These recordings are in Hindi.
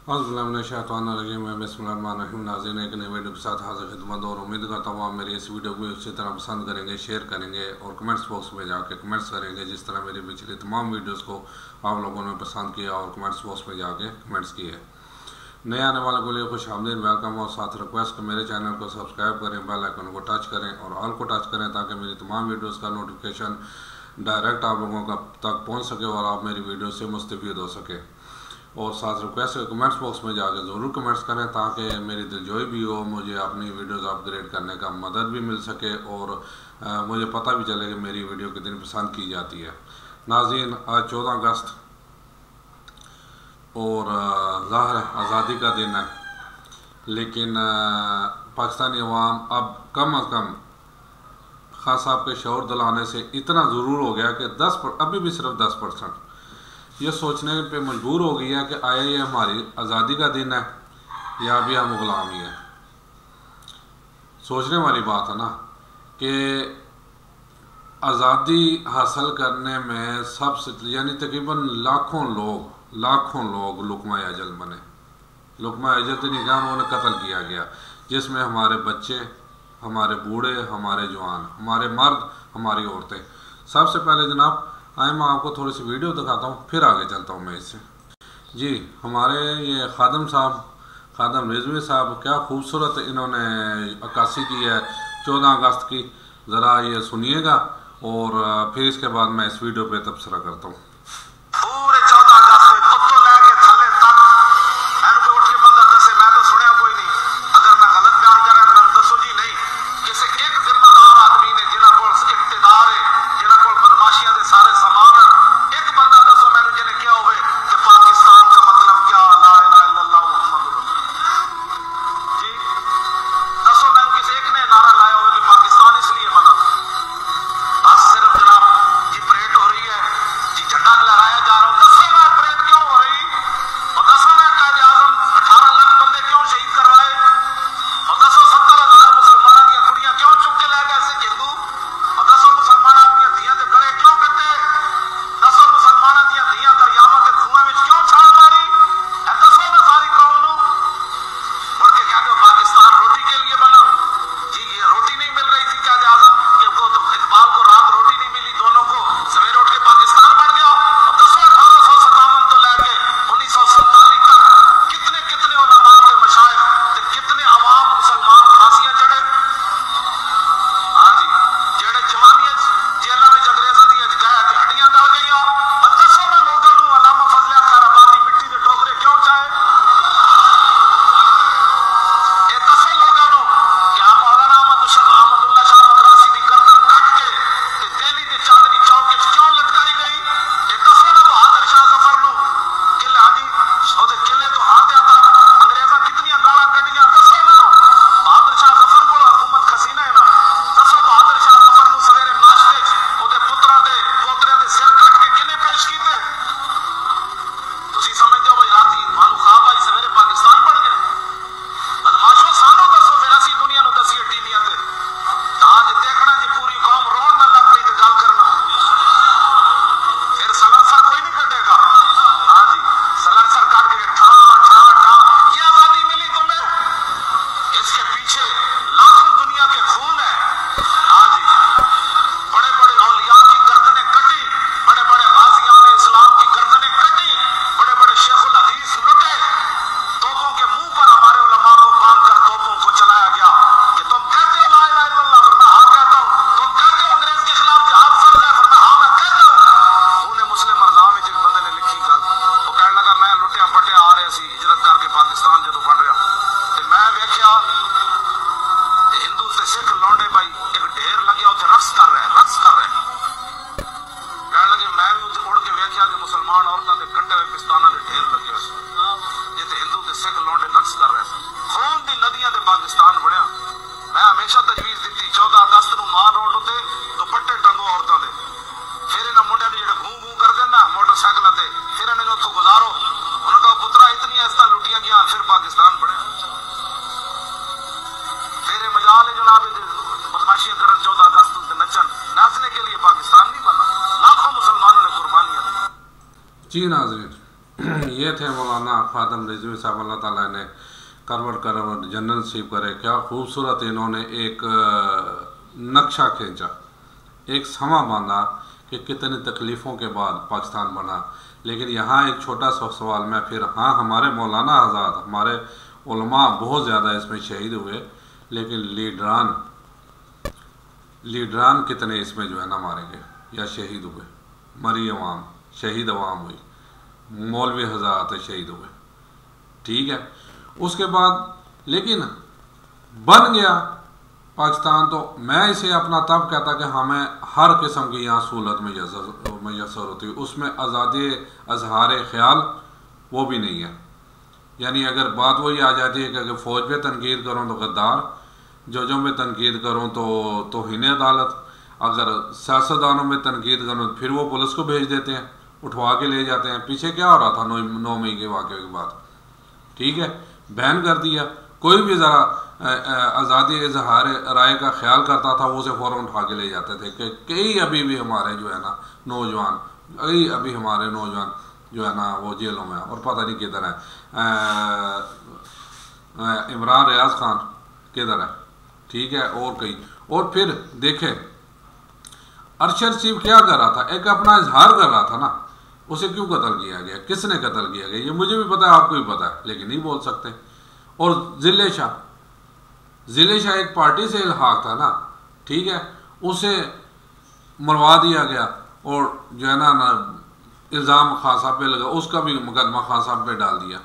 नाज़रीन, एक नए वीडियो के साथ हाजिर खिदमत और उम्मीद करता हूँ आप मेरी इस वीडियो को इसी तरह पसंद करेंगे, शेयर करेंगे और कमेंट्स बॉक्स में जाके कमेंट्स करेंगे जिस तरह मेरी पिछली तमाम वीडियोस को आप लोगों ने पसंद किया और कमेंट्स बॉक्स में जाके कमेंट्स किए। नए आने वालों के लिए खुश आमदीद वेलकम और साथ रिक्वेस्ट कि मेरे चैनल को सब्सक्राइब करें, बेल आइकन को टच करें और ऑल को टच करें ताकि मेरी तमाम वीडियोज़ का नोटिफिकेशन डायरेक्ट आप लोगों तक पहुँच सके और आप मेरी वीडियो से मुस्तफ़ीद हो सके। और साथ रिक्वेस्ट है कमेंट्स बॉक्स में जाकर ज़रूर कमेंट्स करें ताकि मेरी दिलजोई भी हो, मुझे अपनी वीडियोस अपग्रेड करने का मदद भी मिल सके और मुझे पता भी चले कि मेरी वीडियो कितनी पसंद की जाती है। नाज़रीन, आज 14 अगस्त और ज़ाहिर है आज़ादी का दिन है, लेकिन पाकिस्तानी अवाम अब कम अज़ कम खान साहब के शौर दिलाने से इतना ज़रूर हो गया कि अभी भी सिर्फ 10% ये सोचने पे मजबूर हो गई है कि आया ये हमारी आज़ादी का दिन है या अभी हम गुलामी है। सोचने वाली बात है ना कि आज़ादी हासिल करने में सबसे यानी तकरीबन लाखों लोग लुकमा अजल बने। लुकमा अजल तो नहीं कहा, उन्होंने कत्ल किया गया, जिसमें हमारे बच्चे, हमारे बूढ़े, हमारे जवान, हमारे मर्द, हमारी औरतें। सबसे पहले जनाब आए मैं आपको थोड़ी सी वीडियो दिखाता हूँ, फिर आगे चलता हूँ मैं इससे। जी, हमारे ये खादम रिजवी साहब, क्या खूबसूरत इन्होंने अक्कासी की है 14 अगस्त की। ज़रा ये सुनिएगा और फिर इसके बाद मैं इस वीडियो पे तबसरा करता हूँ। पूरे 14 अगस्त में कुत्तों लेके थल्ले तक मैंने कोई उठ के बंदा दसे, मैं तो सुनिया कोई नहीं। अगर मैं गलत बयान कर रहा मैं दसो जी नहीं। किसी एक जिम्मेदार आदमी ने जिन्हां कोल इक्तदार है, जिन्हां कोल बदमाशियां दे सारे सामान है, एक बंदा दसो मैंने जिन्हें क्या होवे कि पाकिस्तान का मतलब क्या, ला इलाहा इल्लल्लाह मुहम्मदुर रसूलुल्लाह। जी दसो मैंने किसी एक ने नारा लाया होवे कि पाकिस्तान इसलिए बना। बस सिर्फ जनाब जी परेड हो रही है, जी झंडा लहराया जा रहा है। दसो ना परेड क्यों हो रही, और दसो ना कायदे आज़म 18 लाख बंदे क्यों शहीद करवाए, और दसो 70,000 मुसलमानों दी कुड़ियां क्यों चुक के ले गए हिंदू, और दसो मुसलमानों दी धियां दे गले क्यों कटे, दसो मुसलमानों दी धियां दरियावां के खूहां विच क्यों छाल मारी। ए दसो ना सारी कौम नूं। मुड़ के कहते हो पाकिस्तान रोटी के लिए बना। जी ये रोटी नहीं मिल रही थी कायदे आज़म के को, तो इकबाल को रात रोटी नहीं मिली, दोनों को सवेरे उठ के पाकिस्तान बन गया। और दसो 1857 तो लेके 1947 तक कितने कितने उलमा के मशाइख ते कितने अवाम मुसलमान फांसियां चढ़े। हाँ जी, जेड़े जवानियां जेलों में अंग्रेजों दी गए हड्डियां गल गई। और दसो ना लोगों नूं अल्लामा फजल खैर आबादी मिट्टी के टोकरे क्यों चाहे। ये दसो लोगों नूं कि आ मौलाना अहमदुल्ला शाह मदरासी दी गर्दन कट के ते दिल्ली दे चांदनी चौक विच क्यों लटकाई गई। ये दसो ना बहादुर शाह जफर नूं किले, हाँ जी ओदे किले तो आंदियां तक अंग्रेजां कितनियां गालां कढियां। दसो ना बहादुर शाह जफर कोल हुकूमत खसीना है ना। दसो बहादुर शाह जफर नूं सवेरे नाश्ते च ओदे पुत्रां दे पोतरियां दे सिर कट के किने पेश कीते। तुसीं समझदे हो भाई राती मानू ख्वाब आई सवेरे पाकिस्तान बन गए। बदमाशो सानू दसो फिर असीं दुनिया नूं दसीए टीवियां ते, तां जे देखना जी पूरी कौम रोन न लग पई ते गल करना, फिर सलंसर कोई नहीं कटेगा। हाँ जी, सलंसर काट के ठा ठा ठा ये आजादी मिली तुम्हें, इसके पीछे लाखों दुनिया के खून है। हाँ जी, बड़े बड़े औलिया की गर्दनें कटी, बड़े बड़े गाजियान इस्लाम की गर्दनें कटी, बड़े बड़े शेखुल हदीस लुटे। तोपों के मुंह पर हमारे उलमा को बांध कर तोपों को चलाया गया कि तुम कहते हो ला इलाहा इल्लल्लाह, वरना हाँ कहता हूँ। तुम कहते हो अंग्रेज के खिलाफ जिहाद फर्ज है, वरना हाँ मैं कहता हूँ। उन्हें मुस्लिम मरज़ा में एक बंदे ने लिखी गल, वो कहने लगा मैं लुटिया पटिया आ रहे सी हिजरत करके पाकिस्तान जो बन रहा ते मैं वेख्या हिंदू ते सिख लौंडे भाई एक ढेर लगे उत्थे रक्स कर रहे। कहने लगे मैं भी उत्थे उड़ के वेख्या कि मुसलमान औरतां दे कट्टे हुए पिस्ताना दे ढेर लगे हुए जिथे हिंदू ते सिख लौंडे रक्स कर रहे। खून दी नदियां ते पाकिस्तान बनया। मैं हमेशा तजवीज़ दी 14 अगस्त नूं माल रोड उत्ते दुपट्टे टंगो औरतां दे, फिर इन्हां मुंडियां जेड़े घूं घूं करदे ना मोटरसाइकिलां ते, फिर इन्हां उत्थों गुजारो। उन्हां कहा पुत्रा इतनी इज्जतां लुटियां गईयां, फिर पाकिस्तान बनया। फिर मजाल है जनाब बदमाशियां करन 14 अगस्त ते नचन, नाचने के लिए पाकिस्तान नहीं बना। लाखों मुसलमानों ने कुर्बानियां दी। जी नाज़रीन, ये ये थे मौलाना खादम रिजवी साहब, अल्लाह ताला ने करवट जन्नत नसीब करे। क्या खूबसूरत इन्होंने एक नक्शा खींचा, एक समा बांधा कि कितनी तकलीफ़ों के बाद पाकिस्तान बना। लेकिन यहाँ एक छोटा सा सवाल मैं फिर, हाँ हमारे मौलाना आज़ाद, हमारे उलमा बहुत ज़्यादा इसमें शहीद हुए, लेकिन लीडरान कितने इसमें जो है ना मारे गए या शहीद हुए? मरी अवाम, शहीद अवाम हुई, मौलवी हज़रात शहीद हुए, ठीक है। उसके बाद लेकिन बन गया पाकिस्तान, तो मैं इसे अपना तब कहता कि हमें हर किस्म की यहाँ सहूलत मैसर होती है, उसमें आज़ादी अजहार ख्याल वो भी नहीं है। यानी अगर बात वही आ जाती है कि अगर फ़ौज पे तनकीद करूँ तो गद्दार, जजों पे तनकीद करूँ तो तौहीन अदालत, अगर सियासतदानों में तनकीद करूँ तो फिर वो पुलिस को भेज देते हैं, उठवा के ले जाते हैं। पीछे क्या हो रहा था 9 मई के वाक़े के बाद, ठीक है, बैन कर दिया। कोई भी ज़रा आज़ादी इजहार राय का ख्याल करता था वो उसे फ़ौरन उठा के ले जाते थे। कि कई अभी भी हमारे जो है ना नौजवान, कई अभी हमारे नौजवान जो है ना वो जेलों में और पता नहीं किधर है। इमरान रियाज खान किधर है, ठीक है, और कई। और फिर देखें अरशद रशीद क्या कर रहा था, एक अपना इजहार कर रहा था ना, उसे क्यों कत्ल किया गया, किसने कत्ल किया गया, ये मुझे भी पता है, आपको भी पता है, लेकिन नहीं बोल सकते। और ज़िले शाह एक पार्टी से इल्हाक था ना, ठीक है, उसे मरवा दिया गया और जो है ना इल्ज़ाम खान साहब पे लगा, उसका भी मुकदमा खान साहब पे डाल दिया।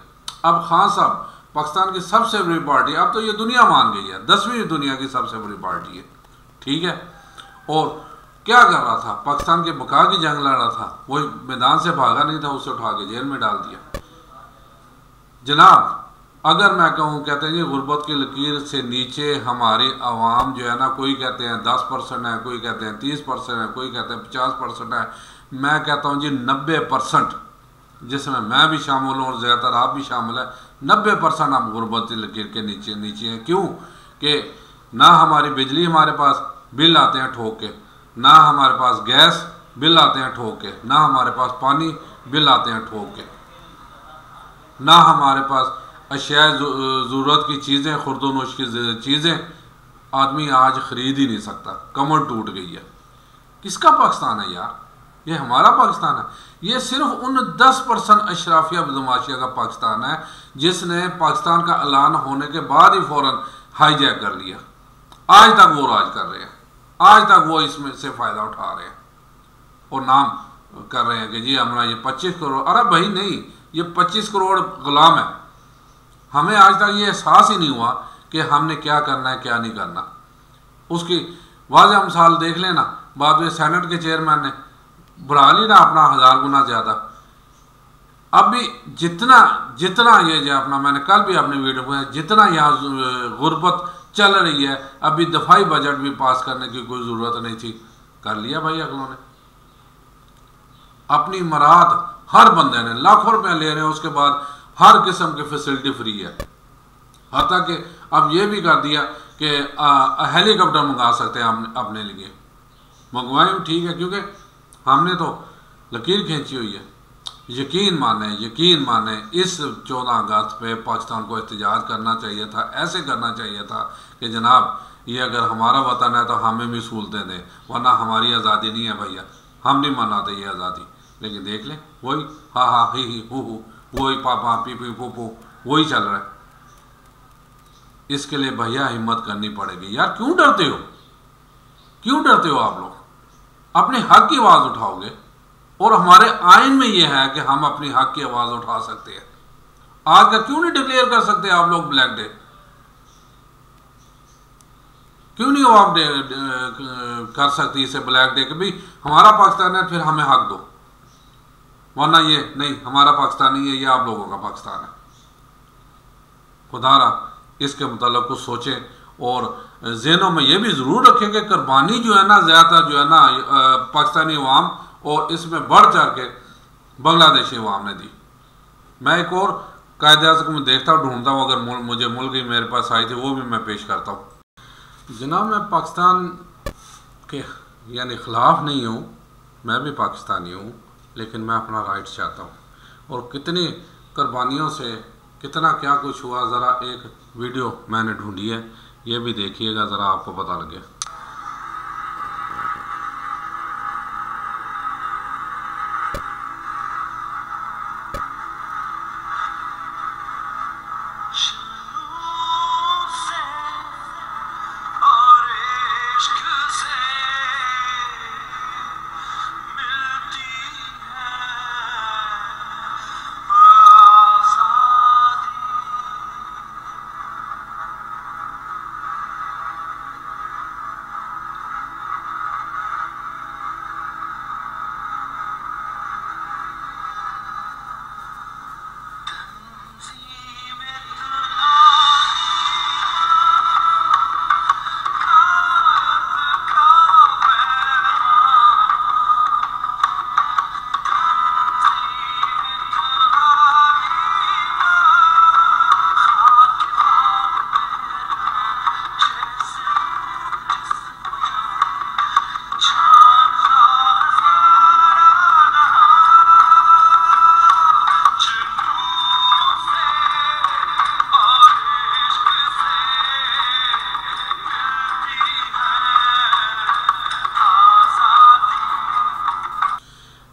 अब खान साहब पाकिस्तान की सबसे बड़ी पार्टी, अब तो ये दुनिया मान गई है, 10वीं दुनिया की सबसे बड़ी पार्टी है, ठीक है। और क्या कर रहा था, पाकिस्तान के बका की जंग लड़ रहा था, वो मैदान से भागा नहीं था, उसे उठा के जेल में डाल दिया। जनाब अगर मैं कहूँ, कहते हैं कि गुर्बत की लकीर से नीचे हमारी आवाम जो है ना, कोई कहते हैं 10% है, कोई कहते हैं 30% है, कोई कहते हैं 50% है, मैं कहता हूँ जी 90%, जिसमें मैं भी शामिल हूँ और ज़्यादातर आप भी शामिल है, 90% आप गुर्बत की लकीर के नीचे हैं। क्यों कि ना हमारी बिजली हमारे पास बिल आते हैं ठोक के, ना हमारे पास गैस बिल आते हैं ठोक के, ना हमारे पास पानी बिल आते हैं ठोक के, ना हमारे पास अशिया ज़रूरत की चीज़ें, खुर्दोनोश की चीज़ें आदमी आज ख़रीद ही नहीं सकता, कमर टूट गई है। किसका पाकिस्तान है यार, ये हमारा पाकिस्तान है। ये सिर्फ उन 10% अशराफिया बदमाशिया का पाकिस्तान है जिसने पाकिस्तान का ऐलान होने के बाद ही फ़ौरन हाईजैक कर लिया। आज तक वो राज कर रहे हैं, आज तक वो इसमें से फ़ायदा उठा रहे हैं और नाम कर रहे हैं कि जी हमारा ये 25 करोड़, अरे भाई नहीं, ये 25 करोड़ गुलाम है। हमें आज तक ये एहसास ही नहीं हुआ कि हमने क्या करना है क्या नहीं करना। उसकी वाज़ह मिसाल देख लेना, बाद में सेनेट के चेयरमैन ने बढ़ा ली ना अपना 1000 गुना ज़्यादा। अब भी जितना ये जो अपना, मैंने कल भी अपने वीडियो में, जितना यहाँ गुर्बत चल रही है, अभी दफाई बजट भी पास करने की कोई ज़रूरत नहीं थी, कर लिया भाई अगलों ने। अपनी मराहत हर बंदे ने लाखों रुपये ले रहे हैं, उसके बाद हर किस्म की फैसिलिटी फ्री है। हत्ता कि अब ये भी कर दिया कि हेलीकॉप्टर मंगा सकते हैं अपने लिए, मंगवाएं ठीक है, क्योंकि हमने तो लकीर खींची हुई है। यकीन माने इस 14 अगस्त पे पाकिस्तान को एहतजाज करना चाहिए था, ऐसे करना चाहिए था कि जनाब ये अगर हमारा वतन है तो हमें भी सहूलतें दें, वरना हमारी आज़ादी नहीं है भैया, हम नहीं मनाते ये आज़ादी। लेकिन देख लें वही हा ही हु वही पापा पी पू वही चल रहा है। इसके लिए भैया हिम्मत करनी पड़ेगी यार। क्यों डरते हो आप लोग? अपने हक की आवाज़ उठाओगे और हमारे आइन में यह है कि हम अपनी हक की आवाज़ उठा सकते हैं। आज का क्यों नहीं डिक्लेयर कर सकते आप लोग ब्लैक डे? क्यों नहीं हो आप कर सकती इसे ब्लैक डे कि भाई हमारा पाकिस्तान है, फिर हमें हक दो, वरना ये नहीं हमारा पाकिस्तान नहीं है, ये आप लोगों का पाकिस्तान है। खुदारा इसके मुताल्लिक़ कुछ सोचें और ज़हनों में ये भी ज़रूर रखें कि कुर्बानी जो है ना ज़्यादातर जो है ना पाकिस्तानी अवाम और इसमें बढ़ चढ़ के बांग्लादेशी अवाम ने दी। मैं एक और कायदे-आज़म में देखता हूँ, ढूंढता हूँ, अगर मुझे मुल्क ही मेरे पास आई थी वो भी मैं पेश करता हूँ। जनाब मैं पाकिस्तान के यानी ख़िलाफ़ नहीं हूँ, मैं भी पाकिस्तानी हूँ, लेकिन मैं अपना राइट्स चाहता हूँ। और कितनी कुर्बानियों से कितना क्या कुछ हुआ, ज़रा एक वीडियो मैंने ढूंढी है, ये भी देखिएगा, ज़रा आपको पता लगे।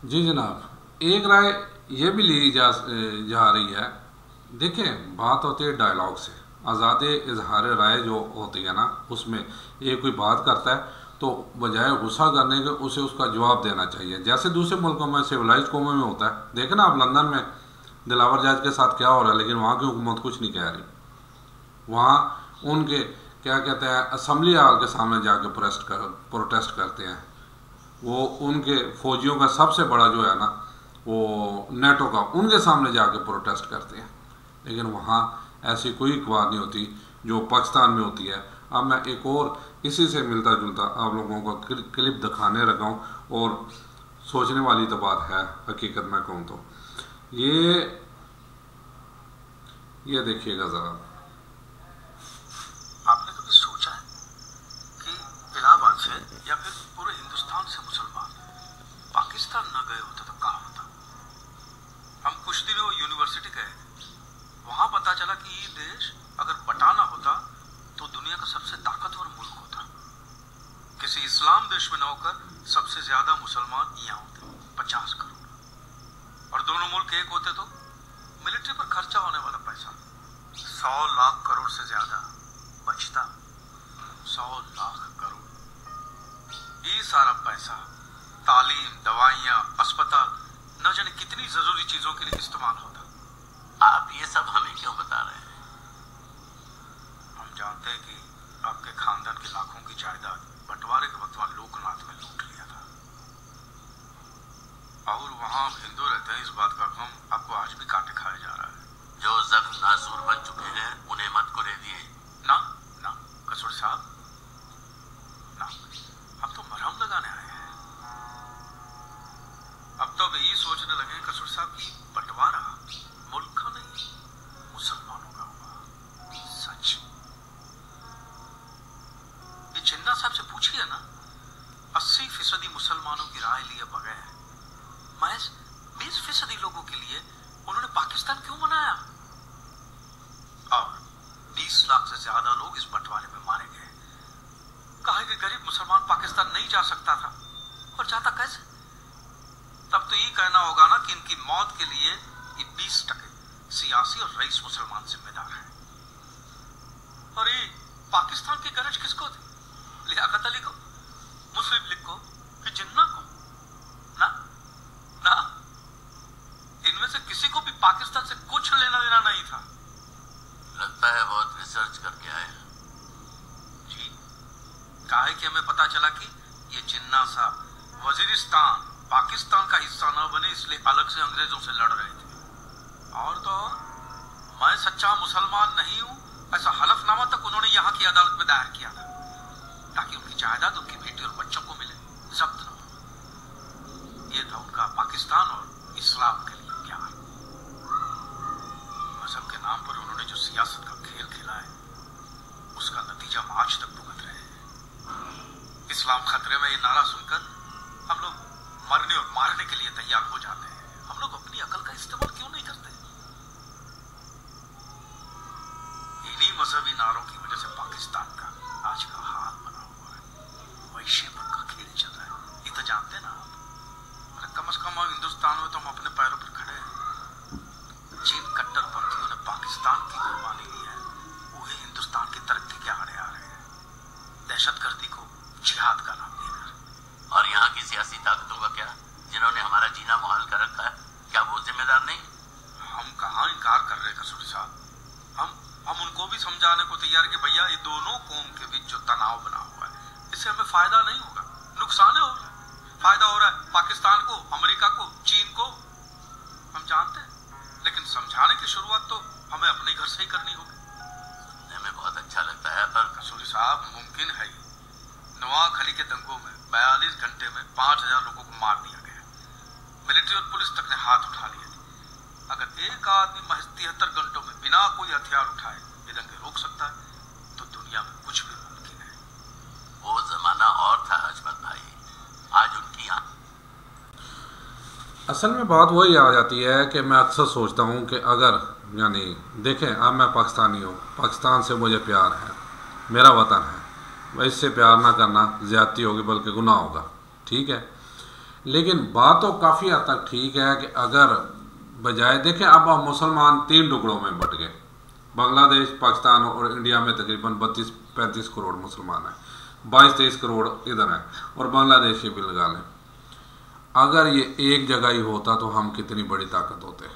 जी जनाब, एक राय ये भी ली जा रही है। देखें, बात होती है डायलॉग से, आज़ाद इजहार राय जो होती है ना, उसमें ये कोई बात करता है तो बजाय गुस्सा करने के उसे उसका जवाब देना चाहिए, जैसे दूसरे मुल्कों में सिविलाइज कौमों में होता है। देखें ना आप लंदन में दिलावर जज के साथ क्या हो रहा है, लेकिन वहाँ की हुकूमत कुछ नहीं कह रही। वहाँ उनके क्या कहते हैं, असम्बली हाल के सामने जाके प्रोटेस्ट करते हैं। वो उनके फौजियों का सबसे बड़ा जो है ना, वो नेटो का, उनके सामने जाके प्रोटेस्ट करते हैं। लेकिन वहाँ ऐसी कोई अखबार नहीं होती जो पाकिस्तान में होती है। अब मैं एक और इसी से मिलता जुलता आप लोगों को क्लिप दिखाने लगा हूँ, और सोचने वाली तो बात है हकीकत में कहूँ तो। ये देखिएगा ज़रा। आपने कभी सोचा है कि इलाहाबाद से या फिर पूरे हिंदुस्तान से मुसलमान पाकिस्तान न गए होते तो क्या होता? हम कुछ दिन वो यूनिवर्सिटी गए, वहां पता चला कि ये देश अगर बटाना होता तो दुनिया का सबसे ताकतवर मुल्क होता। किसी इस्लाम देश में न होकर सबसे ज्यादा मुसलमान यहाँ होते, 50 करोड़। और दोनों मुल्क एक होते तो मिलिट्री पर खर्चा होने वाला पैसा 100 लाख करोड़ से ज्यादा बचता। 100 लाख करोड़, ये सारा पैसा तालीम, दवाइयाँ, अस्पताल, न जाने कितनी जरूरी चीजों के लिए इस्तेमाल होता। आप ये सब हमें क्यों बता रहे हैं? हम जानते हैं कि आपके खानदान की लाखों की जायदाद बंटवारे के वक्त वहां लोकनाथ में लूट लिया था, और वहां आप हिंदू रहते हैं, इस बात का गम आपको आज भी काटे खाया जा रहा है। जो जख्म नासूर बन चुके हैं उन्हें मत को दीजिए। ना ना कसूर साहब, ना, हम तो मरहम लगाने आए हैं। अब तो यही सोचने लगे कसूर साहब की बंटवारा मुल्क का नहीं, मुसलमानों का हुआ। सच। ये जिन्ना साहब से पूछिए ना, 80% मुसलमानों की राय लिए बगैर महज 20% लोगों के लिए उन्होंने पाकिस्तान क्यों बनाया? और 20 लाख से ज्यादा लोग इस बंटवारे में मारे गए। कहा कि गरीब मुसलमान पाकिस्तान नहीं जा सकता था, और जाता कैसे? तब तो ये कहना होगा ना कि इनकी मौत के लिए ये 20% सियासी और रईस मुसलमान जिम्मेदार है। और ये पाकिस्तान की गरज किसको थी? लियाकत अली को, मुस्लिम लीग को, कि जिन्ना को? ना ना, इनमें से किसी को भी पाकिस्तान से कुछ लेना देना नहीं था। लगता है बहुत रिसर्च करके आए। जी, कहा है कि हमें पता चला कि ये जिन्ना साहब वजीरिस्तान पाकिस्तान का हिस्सा न बने इसलिए अलग से अंग्रेजों से लड़ रहे थे। और तो और, मैं सच्चा मुसलमान नहीं हूं ऐसा हलफनामा तक उन्होंने यहाँ की अदालत में दायर किया था, ताकि उनकी जायदाद उनकी बेटी और बच्चों को मिले, जब्त न हो। ये था उनका पाकिस्तान और इस्लाम के लिए प्यार। मजहब के नाम पर उन्होंने जो सियासत का खेल खेला है, उसका नतीजा हम आज तक भुगत रहे हैं। इस्लाम खतरे में, ये नारा सुनकर हम लोग मरने और मारने के लिए तैयार हो जाते हैं। हम लोग अपनी अकल का इस्तेमाल क्यों नहीं करते? मजहबी नारों की वजह से पाकिस्तान का आज का हाल बना हुआ है। वैश्यपन का खेल चल रहा है, ये तो जानते ना आप। अरे कम से कम हिंदुस्तान में तो हम अपने पैरों पर खड़े हैं। जिन कट्टरपंथियों ने पाकिस्तान की कुर्बानी ली है वही हिंदुस्तान की तरक्की के आड़े आ रहे हैं, दहशतगर्दी को जिहाद का नाम देकर। और यहाँ की सियासी ताकतों का क्या, जिन्होंने हमारा जीना मुहाल कर रखा है, क्या वो जिम्मेदार नहीं? हम कहाँ इनकार कर रहे हैं कसूरी साहब। हम उनको भी समझाने को तैयार कि भैया ये दोनों कौम के बीच जो तनाव बना हुआ है इससे हमें फायदा नहीं होगा, नुकसान हो रहा है। फायदा हो रहा है पाकिस्तान को, अमेरिका को, चीन को, हम जानते हैं। लेकिन समझाने की शुरुआत तो हमें अपने घर से ही करनी होगी। सुनने में बहुत अच्छा लगता है, पर कसूरी साहब मुमकिन है ही। नवाखली के दंगों में 42 घंटे में 5000 लोगों को मार दिया गया। मिलिट्री और पुलिस तक ने हाथ उठा लिए थे। अगर एक आदमी महज 73 घंटों में बिना कोई हथियार उठाए ये दंगे रोक सकता है तो दुनिया में कुछ भी मुमकिन है। वो जमाना और था हजमत भाई, आज उनकी यहाँ। असल में बात वही आ जाती है कि मैं अक्सर सोचता हूँ कि अगर यानी देखें, अब मैं पाकिस्तानी हूँ, पाकिस्तान से मुझे प्यार है, मेरा वतन है, इससे प्यार ना करना ज़्यादती होगी बल्कि गुनाह होगा, ठीक है। लेकिन बात तो काफ़ी हद तक ठीक है कि अगर बजाय देखें, अब हम मुसलमान 3 टुकड़ों में बट गए, बांग्लादेश, पाकिस्तान और इंडिया में तकरीबन 32-35 करोड़ मुसलमान हैं, 22-23 करोड़ इधर हैं और बांग्लादेश ये भी लगा लें। अगर ये एक जगह ही होता तो हम कितनी बड़ी ताकत होते।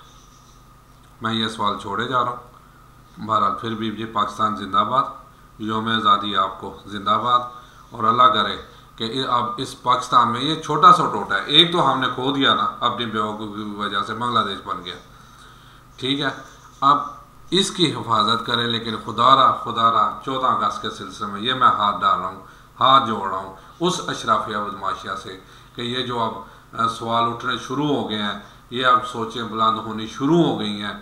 मैं ये सवाल छोड़े जा रहा हूँ। बहरहाल फिर भी ये पाकिस्तान जिंदाबाद, यौम आज़ादी आपको जिंदाबाद, और अल्लाह करे कि अब इस पाकिस्तान में ये छोटा सा टोटा है, एक तो हमने खो दिया ना अपनी बेवकूफ़ी की वजह से, बांग्लादेश बन गया, ठीक है। अब इसकी हिफाजत करें, लेकिन खुदारा 14 अगस्त के सिलसिले में ये मैं हाथ डाल रहा हूँ, हाथ जोड़ रहा हूँ उस अशराफिया बदमाशिया से कि ये जो अब सवाल उठने शुरू हो गए हैं, ये अब सोचें बुलंद होनी शुरू हो गई हैं,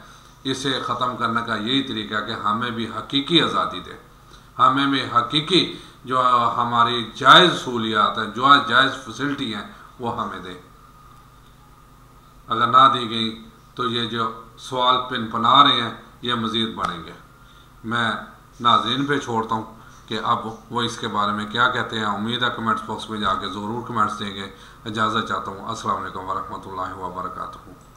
इसे ख़त्म करने का यही तरीका है कि हमें भी हकीकी आज़ादी दे, हमें भी हकीकी जो हमारी जायज़ सहूलियात हैं, जो जायज़ फैसिलिटी हैं वो हमें दे। अगर ना दी गई तो ये जो सवाल पिन पना रहे हैं ये मज़ीद बढ़ेंगे। मैं नाज़रीन पे छोड़ता हूँ कि अब वो इसके बारे में क्या कहते हैं। उम्मीद है कमेंट्स बॉक्स में जाके ज़रूर कमेंट्स देंगे। इजाज़त चाहता हूँ। अस्सलाम वालेकुम वरहमतुल्लाहि व बरकातुहू।